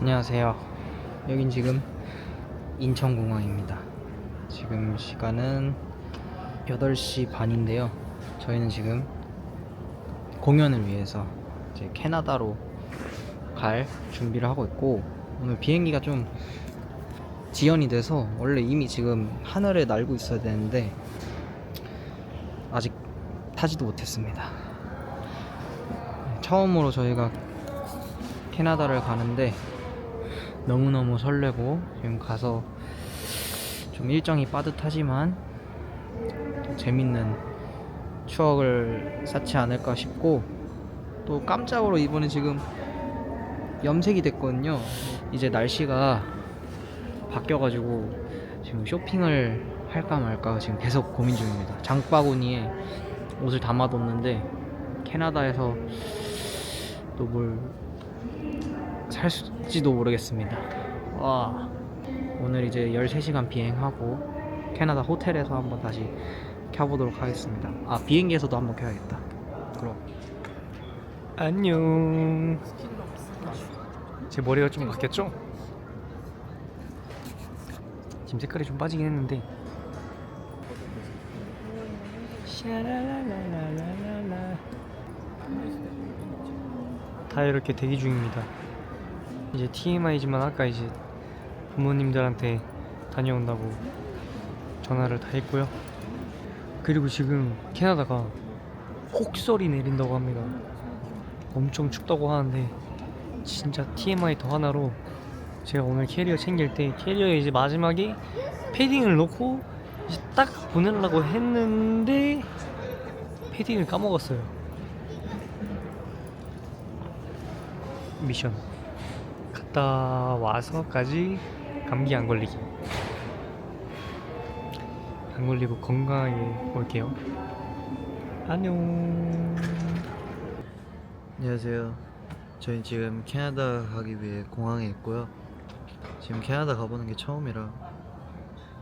안녕하세요. 여긴 지금 인천공항입니다. 지금 시간은 8시 반인데요. 저희는 지금 공연을 위해서 이제 캐나다로 갈 준비를 하고 있고, 오늘 비행기가 좀 지연이 돼서 원래 이미 지금 하늘에 날고 있어야 되는데 아직 타지도 못했습니다. 처음으로 저희가 캐나다를 가는데 너무너무 설레고, 지금 가서 좀 일정이 빠듯하지만 재밌는 추억을 쌓지 않을까 싶고, 또 깜짝으로 이번에 지금 염색이 됐거든요. 이제 날씨가 바뀌어가지고 지금 쇼핑을 할까 말까 지금 계속 고민 중입니다. 장바구니에 옷을 담아뒀는데 캐나다에서 또 뭘 살지도 모르겠습니다. 와, 오늘 이제 13시간 비행하고 캐나다 호텔에서 한번 다시 켜보도록 하겠습니다. 아, 비행기에서도 한번 켜야겠다. 그럼 안녕. 제 머리가 좀 바뀌었죠? 지금 색깔이 좀 빠지긴 했는데. 샤라라라라라라. 다 이렇게 대기 중입니다. 이제 TMI지만 아까 이제 부모님들한테 다녀온다고 전화를 다 했고요. 그리고 지금 캐나다가 혹설이 내린다고 합니다. 엄청 춥다고 하는데 진짜 TMI 더 하나로, 제가 오늘 캐리어 챙길 때 캐리어에 이제 마지막에 패딩을 넣고 이제 딱 보내려고 했는데 패딩을 까먹었어요. 미션 갔다 와서까지 감기 안 걸리기, 안 걸리고 건강하게 올게요. 안녕. 안녕하세요. 저희 지금 캐나다 가기 위해 공항에 있고요. 지금 캐나다 가보는 게 처음이라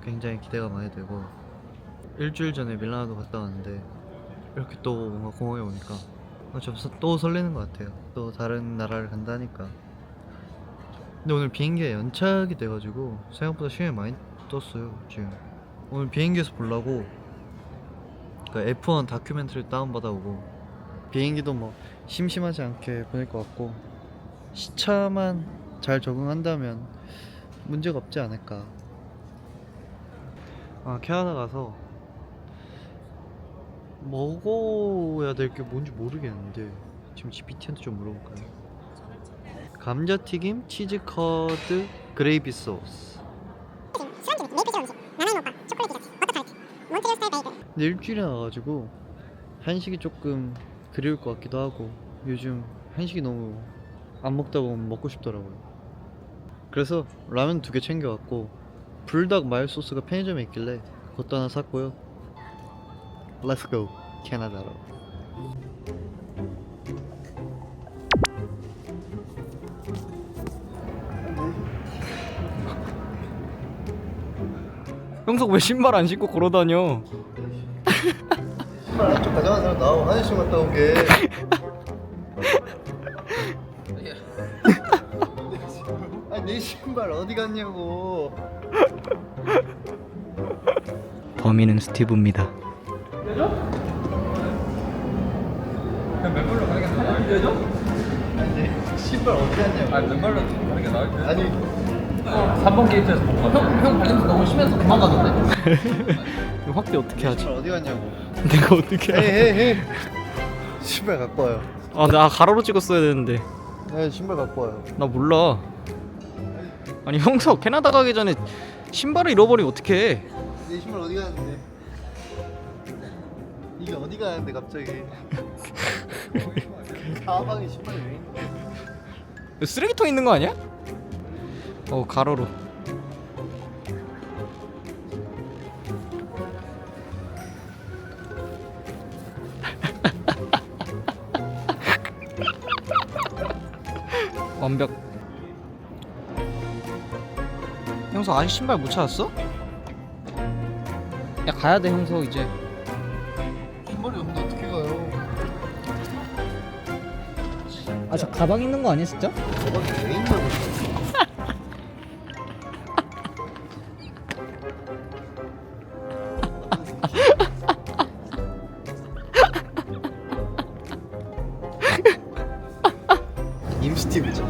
굉장히 기대가 많이 되고, 일주일 전에 밀라노도 갔다 왔는데 이렇게 또 뭔가 공항에 오니까 좀 또 설레는 것 같아요. 또 다른 나라를 간다니까. 근데 오늘 비행기가 연착이 돼가지고 생각보다 시간이 많이 떴어요. 지금 오늘 비행기에서 보려고 그 F1 다큐멘터리 다운받아오고, 비행기도 뭐 심심하지 않게 보낼 것 같고, 시차만 잘 적응한다면 문제가 없지 않을까. 아, 캐나다 가서 먹어야 될 게 뭔지 모르겠는데 지금 GPT한테 좀 물어볼까요? 감자튀김, 치즈 커드, 그레이비 소스. 근데 일주일이 나가지고 한식이 조금 그리울 것 같기도 하고, 요즘 한식이 너무 안 먹다 보면 먹고 싶더라고요. 그래서 라면 2개 챙겨왔고, 불닭 마요 소스가 편의점에 있길래 그것도 하나 샀고요. Let's go 캐나다로. 형석 왜 신발 안 신고 걸어다녀? 신발 한쪽 가져간 사람 나오고 화장실 갔다 오게. 아니 내 신발 어디 갔냐고. 범인은 스티브입니다. 맨발로 가는 게 나을 때죠? 아니 내 신발 어디 갔냐고. 아니 맨발로 가는 게 나을 때. 아니 3번 게이트에서 형 발냄새 너무 심해서 그만 가던데. 확대 어떻게 하지? 신발 어디 갔냐고. 내가 어떻게 헤이 해? 헤이 헤이. 신발 갖고 와요. 아, 나 가로로 찍었어야 되는데. 네, 신발 갖고 와요. 나 몰라. 아니, 형석 캐나다 가기 전에 신발을 잃어버리면 어떡해? 내 신발 어디 갔는데? 이게 어디 가는데 갑자기? 가방에 신발이 왜 있는? 쓰레기통 있는 거 아니야? 가로로. 완벽. 형석 아직 신발 못 찾았어? 야, 가야 돼 형석 이제. 신발이 없는데 어떻게 가요? 아, 저 가방 있는 거 아니야 진짜? 가방이 왜 있냐고. 스티브죠.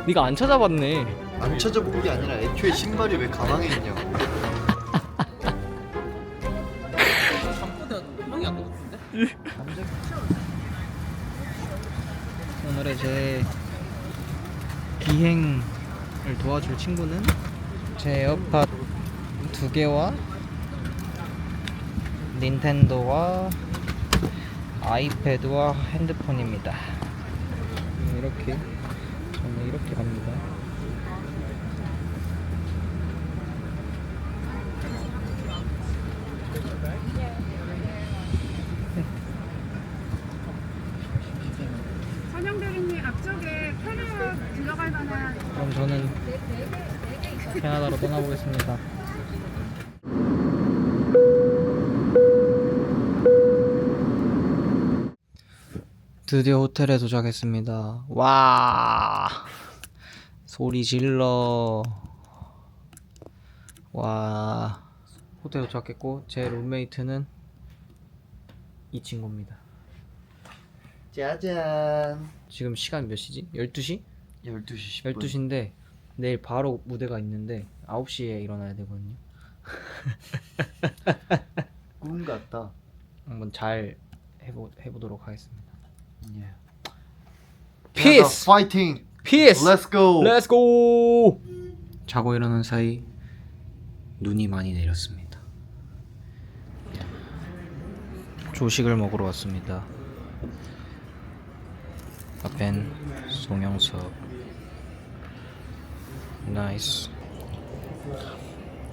네가 안 찾아봤네. 안 찾아본 게 아니라 애초에 신발이 왜 가방에 있냐고. 형이 안 먹었는데? 오늘의 제 비행을 도와줄 친구는 제 에어팟 2개와 닌텐도와 아이패드와 핸드폰입니다. 이렇게 저는 이렇게 갑니다. 선영 대리님 앞쪽에 캐리어 들어갈 만한 그럼 저는 캐나다로 떠나보겠습니다. 드디어 호텔에 도착했습니다. 와, 소리 질러. 와, 호텔 도착했고 제 룸메이트는 이 친구입니다. 짜잔. 지금 시간 몇 시지? 12시? 12시 10분. 12시인데 내일 바로 무대가 있는데 9시에 일어나야 되거든요. 꿈 같다. 한번 잘 해보도록 하겠습니다. 예. 피스! 파이팅. 피스! Let's go. Let's go! 자고 일어난 사이 눈이 많이 내렸습니다. 조식을 먹으러 왔습니다. 앞엔 송영석. 나이스.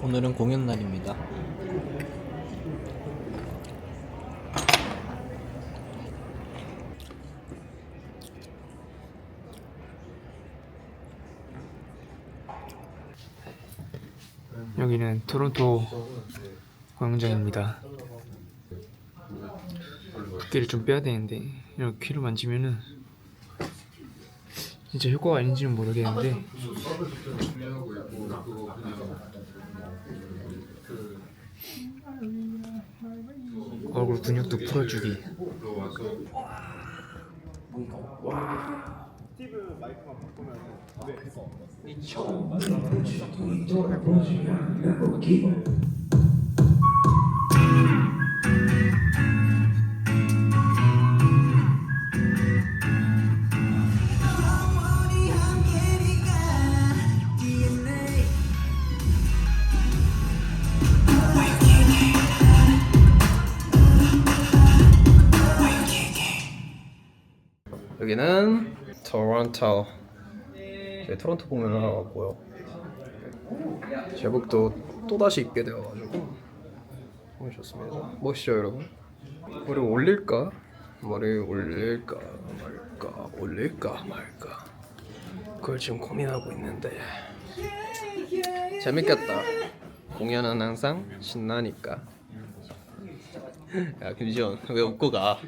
오늘은 공연 날입니다. 여기는 토론토 공연장입니다. 붓기를 좀 빼야 되는데 이렇게 귀를 만지면은 진짜 효과가 아닌지는 모르겠는데 얼굴 근육도 풀어주기. 여기는 토론토. 저희 토론토 공연을 하러 왔고요. 제복도 또다시 입게 되어가지고 너무 좋습니다. 멋있죠 여러분? 머리 올릴까? 머리 올릴까 말까? 올릴까 말까? 그걸 지금 고민하고 있는데 재밌겠다. 공연은 항상 신나니까. 야 김지현 왜 웃고 가?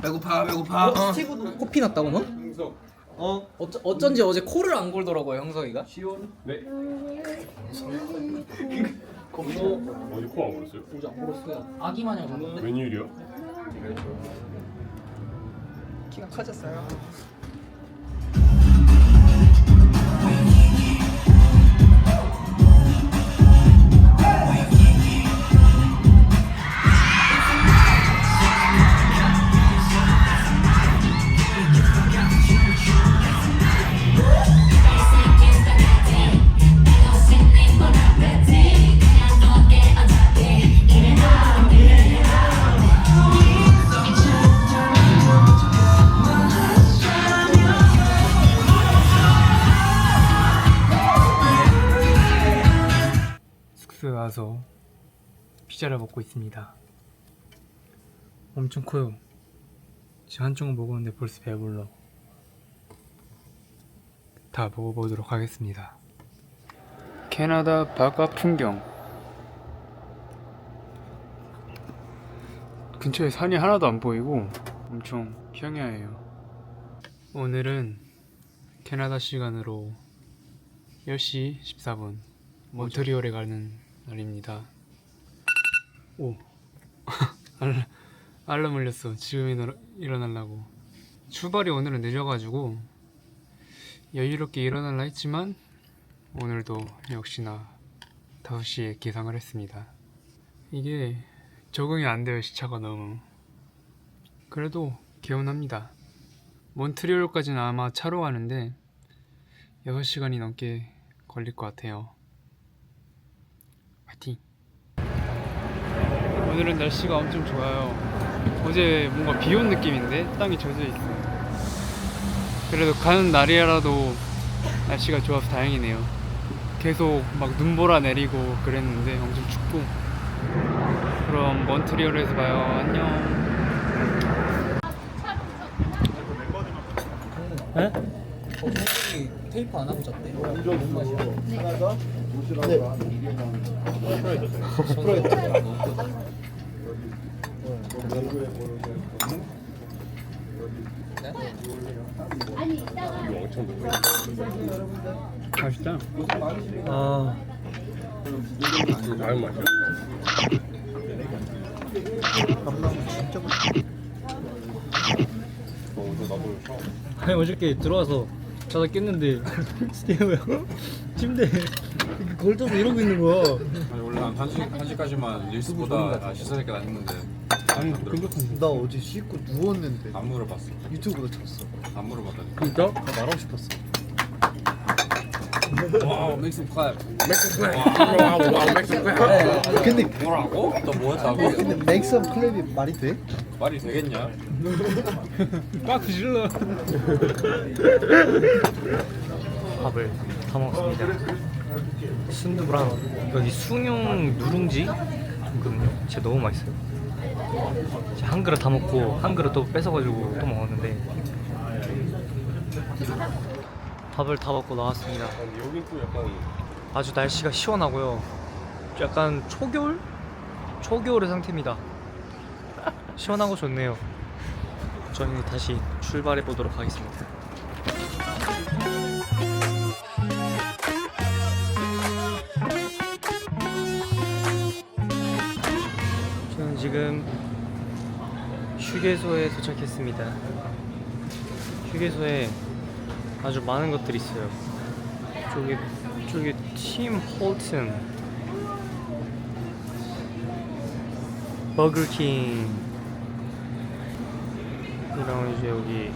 배고파. 스티브도 코피 났다고 너? 어쩐지 어제 코를 안 골더라고요 형석이가. 어디 코 안 걸었어요? 어제 안 골었어요. 아기 마냥 갔는데 웬일이야? 키가 커졌어요. 숙소에 와서 피자를 먹고 있습니다. 엄청 커요. 지금 한쪽은 먹었는데 벌써 배불러. 다 먹어보도록 하겠습니다. 캐나다 바깥 풍경. 근처에 산이 하나도 안 보이고 엄청 평야해요. 오늘은 캐나다 시간으로 10시 14분 몬트리올에 가는 날입니다. 오 알람 울렸어. 지금 일어나려고. 출발이 오늘은 늦어가지고 여유롭게 일어날라 했지만 오늘도 역시나 5시에 기상을 했습니다. 이게 적응이 안 돼요, 시차가 너무. 그래도 개운합니다. 몬트리올까지는 아마 차로 가는데 6시간이 넘게 걸릴 것 같아요. 파이팅! 오늘은 날씨가 엄청 좋아요. 어제 뭔가 비 온 느낌인데 땅이 젖어 있어. 그래도 가는 날이라도 날씨가 좋아서 다행이네요. 계속 막 눈보라 내리고 그랬는데 엄청 춥고. 그럼 몬트리올에서 봐요. 안녕. 에? 테이프 안 하고 잤대. 맛있다. 아, 다른 맛이야. 아니 어저께 들어와서 자다 깼는데 스테이오 형 침대에 걸터서 이러고 있는 거야. 아니 원래 한 1시까지만 릴스보다 시사새끼 다녔는데 아니 끔찍한데. 나 어제 씻고 누웠는데 안 물어봤어. 유튜브로 쳤어. 안 물어봤다니. 진짜? 나 말하고 싶었어. 와우 맥스 클랩. 와우 맥스 클랩. 근데 뭐라고? 너 뭐 했다고? 근데 맥스업 클랩이 말이 돼? 말이 되겠냐? 꽉 질러. 밥을 다 먹었습니다. 순두부랑 여기 숭늉 누룽지 있거든요. 진짜 너무 맛있어요. 진짜 한 그릇 다 먹고 한 그릇 또 뺏어가지고 또 먹었는데 밥을 다 먹고 나왔습니다. 여긴 또 약간 아주 날씨가 시원하고요. 약간 초겨울의 상태입니다. 시원하고 좋네요. 저희는 다시 출발해 보도록 하겠습니다. 저는 지금 휴게소에 도착했습니다. 휴게소에 아주 많은 것들이 있어요. 저기 팀 홀튼, 버거킹, 그리고 이제 여기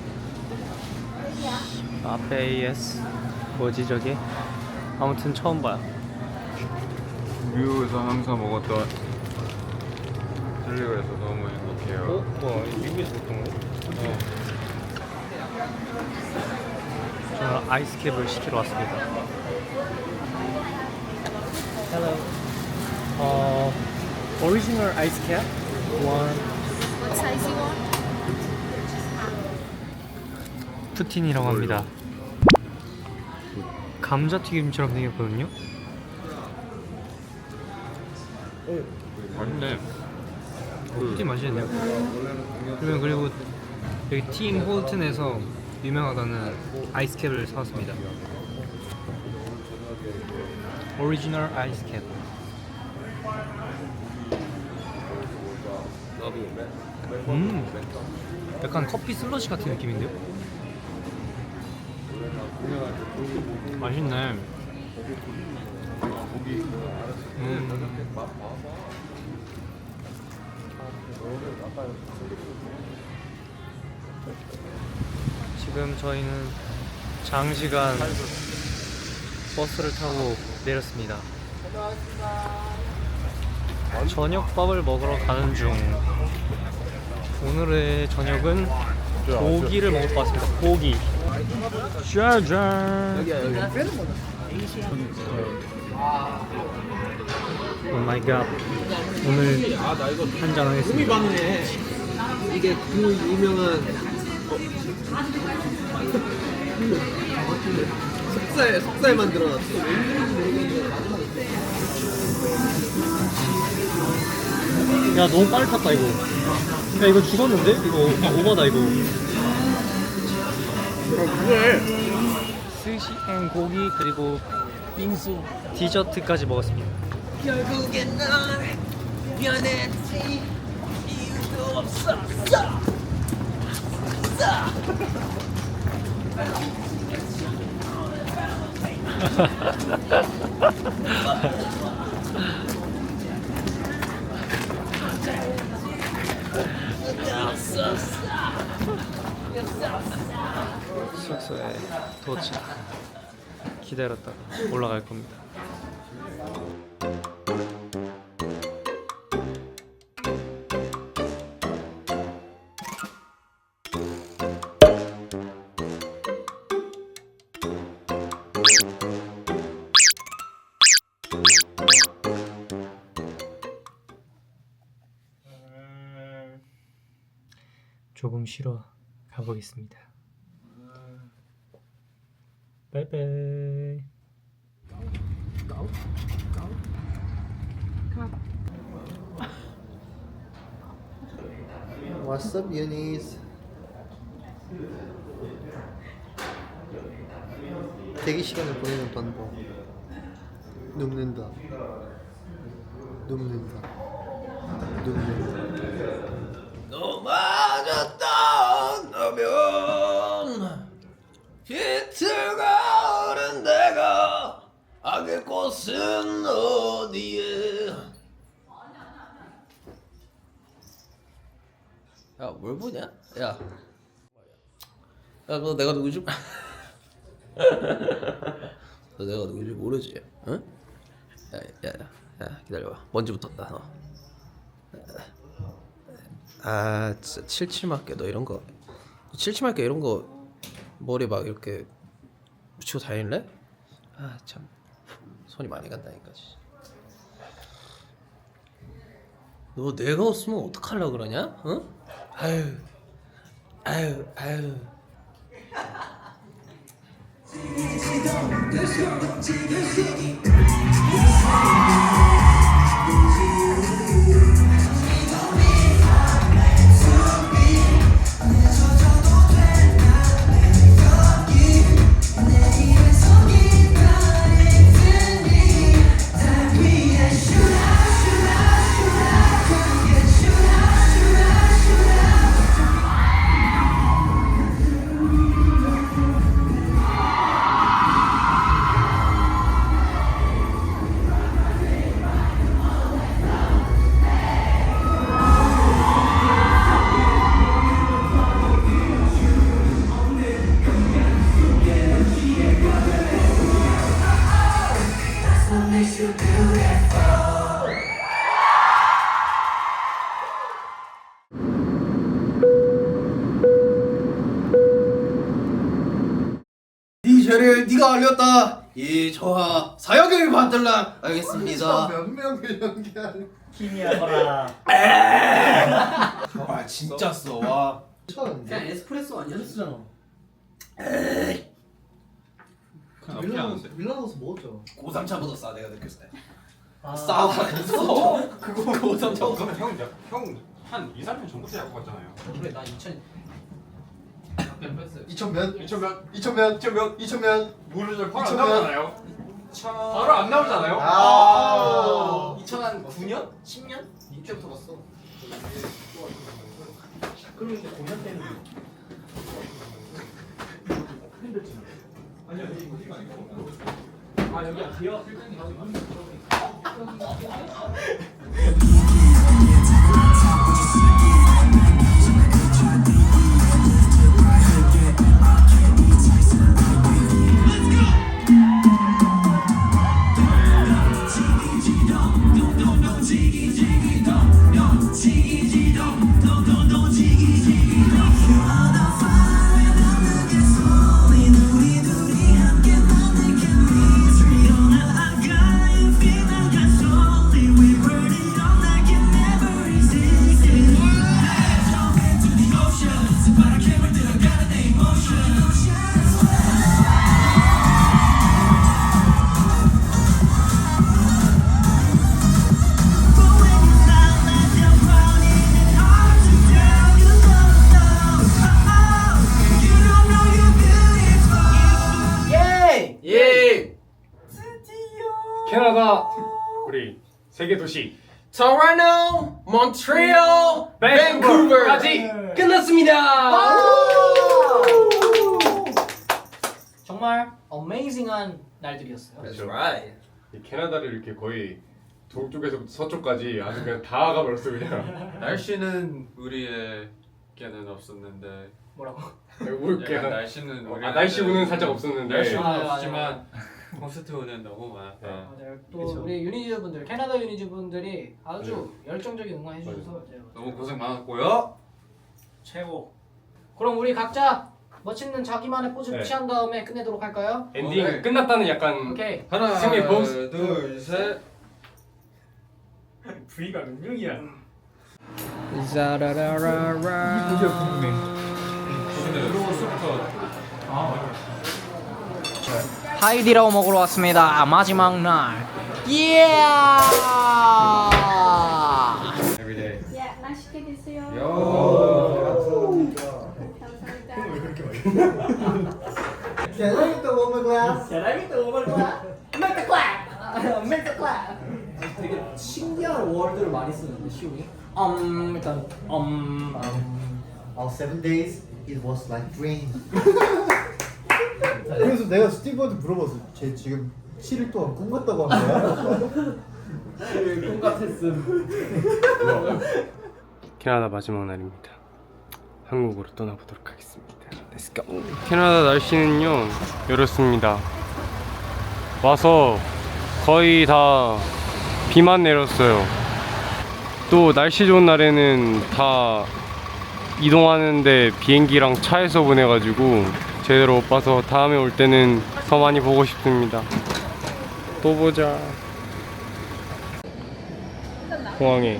AS 뭐지 저게? 아무튼 처음 봐요. 미국에서 항상 먹었던 젤리가 있어서 너무 행복해요. 뭐 미국에서 먹던 거? 저는 아이스캡을 시키러 왔습니다. Hello. Original ice cap. One. What size you want? 푸틴이라고 합니다. 감자튀김처럼 생겼거든요. 맛있네. 푸틴 맛있네요. 그리고 여기 팀 홀튼에서 유명하다는 아이스캡을 사왔습니다. 오리지널 아이스캡. 약간 커피 슬러시 같은 느낌인데요? 맛있네. 지금 저희는 장시간 버스를 타고 내렸습니다. 저녁밥을 먹으러 가는 중. 오늘의 저녁은 고기를 먹을 것 같습니다. 고기. 짜잔. 오 마이 갓. 오늘 한잔 하겠습니다. 이게 그 유명한 속살 만들어놨어. 야 너무 빨리 탔다 이거. 야 이거 죽었는데? 이거 오바다 이거. 그래. 스시 앤 고기 그리고 빙수 디저트까지 먹었습니다. 결국엔 넌 변했지 이유도 숙소에 도착. 기다렸다가 올라갈 겁니다. 조금 쉬러 가보겠습니다. 바이바이. What's up, Eunice? 대기 시간을 보내는 방법. 눕는다. 눕는다. 너 맞았다 너면 비틀가 오른 내가 악의 꽃은 어디에 야 뭘 보냐? 야 너 내가 누구지? 너 내가 누구지 모르지? 응? 야 기다려봐 먼지 붙었다 너. 아 진짜 칠칠맞게 너 이런 거 칠칠맞게 이런 거 머리 막 이렇게 붙이고 다닐래? 아 참 손이 많이 간다니까. 너 내가 없으면 어떡하려고 그러냐? 응? 아유 이 죄를 네가 알렸다. 이 저하 사형을 받들라. 알겠습니다. 몇 명을 연기하는 아 진짜 써. 와. 처음인데? 에스프레소 아니야? 밀라노스 먹었죠? 고3차보다 싸 내가 느꼈을 때. 싸다 했어? 그거 고3차. 그러면 형한 2, 3년 전부터 약국 갔잖아요. 그래 나 2000. 2000몇? 2000몇? 2000몇? 2000몇? 2000몇? 모르죠. 바로 안 2000몇? 나오잖아요. 바로 안 나오잖아요. 아 2009년? 10년? 이때부터 봤어. 그럼 이제 공연 때는 아 여기 뒤에 캐나다 우리 세계 도시 토론토, 몬트리올, 밴쿠버까지 끝났습니다. 정말 어메이징한 날들이었어요. That's right. 이 캐나다를 이렇게 거의 동쪽에서부터 서쪽까지 아주 그냥 다 가버렸어 그냥. 날씨는 우리에게는 없었는데 뭐라고? 우리 약간 그냥 날씨는 날씨 운은 살짝 없었는데. 날씨는 아, 없지만 콘서트 운은 너무 많았다. 맞아요. 또 그쵸. 우리 유니즈 분들, 캐나다 유니즈 분들이 아주 열정적인 응원해 주셔서 제가 너무 고생 많았고요. 최고. 그럼 우리 각자 멋있는 자기만의 포즈 네. 취한 다음에 끝내도록 할까요? 엔딩 네. 끝났다는 약간 오케이. 하나, 승리 포즈. 둘, 셋. V가 몇 명이야? 하이디라고 먹으러 왔습니다. 마지막 날. 예! Everyday. 예, 맛있게 드세요. 되게 신기한 월드를 많이 쓰는데 시우이. 일단 All 7 days it was like rain. 그래서 내가 스티브한테 물어봤어. 쟤 지금 7일 동안 꿈 같다고 한 거야? 꿈 같았음. 캐나다 마지막 날입니다. 한국으로 떠나보도록 하겠습니다. Let's go. 캐나다 날씨는요 이렇습니다. 와서 거의 다 비만 내렸어요. 또 날씨 좋은 날에는 다 이동하는데 비행기랑 차에서 보내가지고 제대로 못 봐서 다음에 올 때는 더 많이 보고 싶습니다. 또 보자. 공항에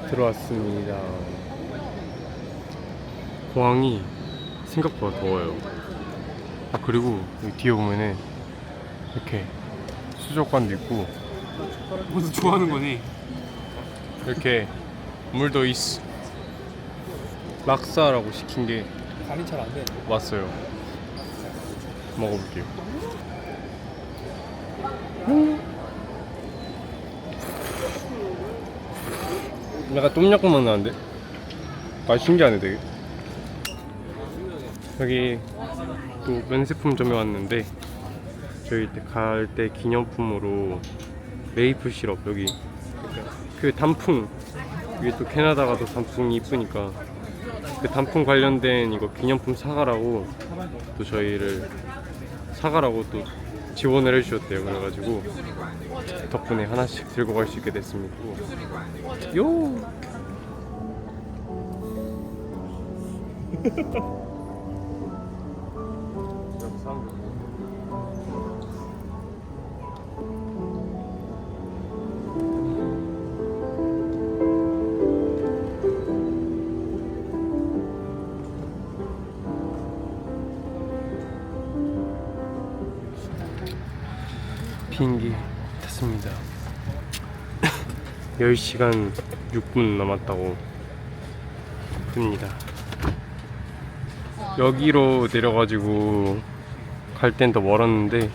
들어왔습니다. 공항이 생각보다 더워요. 아 그리고 여기 뒤에 보면은 이렇게 수족관도 있고 모두 좋아하는 거니 이렇게 물도 있어. 락사라고 시킨 게 간이 잘 안 돼. 왔어요. 먹어볼게요. 약간 똠양꿍 맛 나는데? 아 신기하네 되게. 여기 또 면세품점에 왔는데 저희 갈 때 기념품으로 메이플 시럽 여기 그 단풍 위에 또 캐나다가 또 단풍이 이쁘니까 그 단풍 관련된 이거 기념품 사가라고 또 저희를 사가라고 또 지원을 해주셨대요. 그래가지고 덕분에 하나씩 들고 갈 수 있게 됐습니다. 요. 비행기 탔습니다. 10시간 6분 남았다고 봅니다. 여기로 내려가지고 갈 땐 더 멀었는데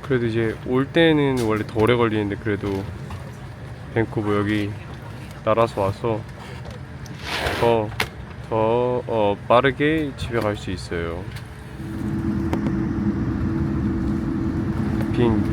그래도 이제 올 때는 원래 더 오래 걸리는데 그래도 밴쿠버 여기 날아서 와서 더 빠르게 집에 갈 수 있어요. 비행기